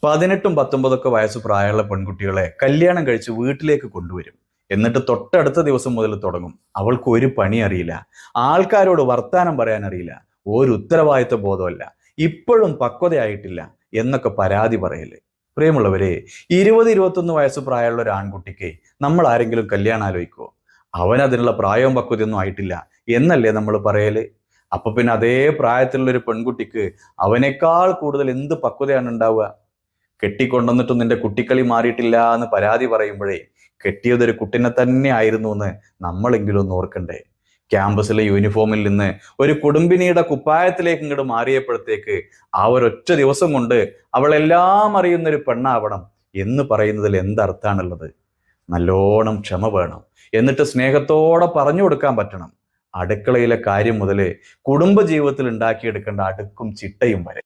18ഉം 19ഒക്കെ വയസ്സ് പ്രായമുള്ള പെൺകുട്ടികളെ കല്യാണം കഴിച്ച് വീട്ടിലേക്ക് കൊണ്ടുവരും. എന്നിട്ട് തൊട്ടടുത്ത ദിവസം മുതൽ തുടങ്ങും. അവൾക്ക് ഒരു പണി അറിയില്ല, ആൾക്കാരോട് വർത്താനം പറയാൻ അറിയില്ല, ഒരു ഉത്തരവാദിത്വ ബോധമല്ല, ഇപ്പോഴും പക്വതയായിട്ടില്ല എന്നൊക്കെ പരാതി പറയല്. പ്രിയമുള്ളവരെ, 20-21 വയസ്സ് പ്രായമുള്ള ഒരു ആൺകുട്ടിക്ക് നമ്മൾ ആരെങ്കിലും കല്യാണം ആലോചിക്കുമോ? അവനതിനുള്ള പ്രായവും പക്വതയൊന്നും ആയിട്ടില്ല എന്നല്ലേ നമ്മൾ പറയല്? അപ്പൊ പിന്നെ അതേ പ്രായത്തിലുള്ള ഒരു പെൺകുട്ടിക്ക് അവനേക്കാൾ കൂടുതൽ എന്ത് പക്വതയാണ് ഉണ്ടാവുക? കെട്ടിക്കൊണ്ടുവന്നിട്ടും നിന്റെ കുട്ടിക്കളി മാറിയിട്ടില്ല എന്ന് പരാതി പറയുമ്പോഴേ കെട്ടിയതൊരു കുട്ടിനെ തന്നെ ആയിരുന്നു എന്ന് നമ്മളെങ്കിലും ഒന്ന് ഓർക്കണ്ടേ? ക്യാമ്പസിലെ യൂണിഫോമിൽ നിന്ന് ഒരു കുടുംബിനിയുടെ കുപ്പായത്തിലേക്ക് ഇങ്ങോട്ട് മാറിയപ്പോഴത്തേക്ക് ആ ഒരൊറ്റ ദിവസം കൊണ്ട് അവളെല്ലാം അറിയുന്ന ഒരു പെണ്ണാവണം എന്ന് പറയുന്നതിൽ എന്തർത്ഥാണുള്ളത്? നല്ലോണം ക്ഷമ വേണം, എന്നിട്ട് സ്നേഹത്തോടെ പറഞ്ഞു കൊടുക്കാൻ പറ്റണം. അടുക്കളയിലെ കാര്യം മുതൽ കുടുംബ ജീവിതത്തിൽ ഉണ്ടാക്കിയെടുക്കേണ്ട അടുക്കും ചിട്ടയും വരെ.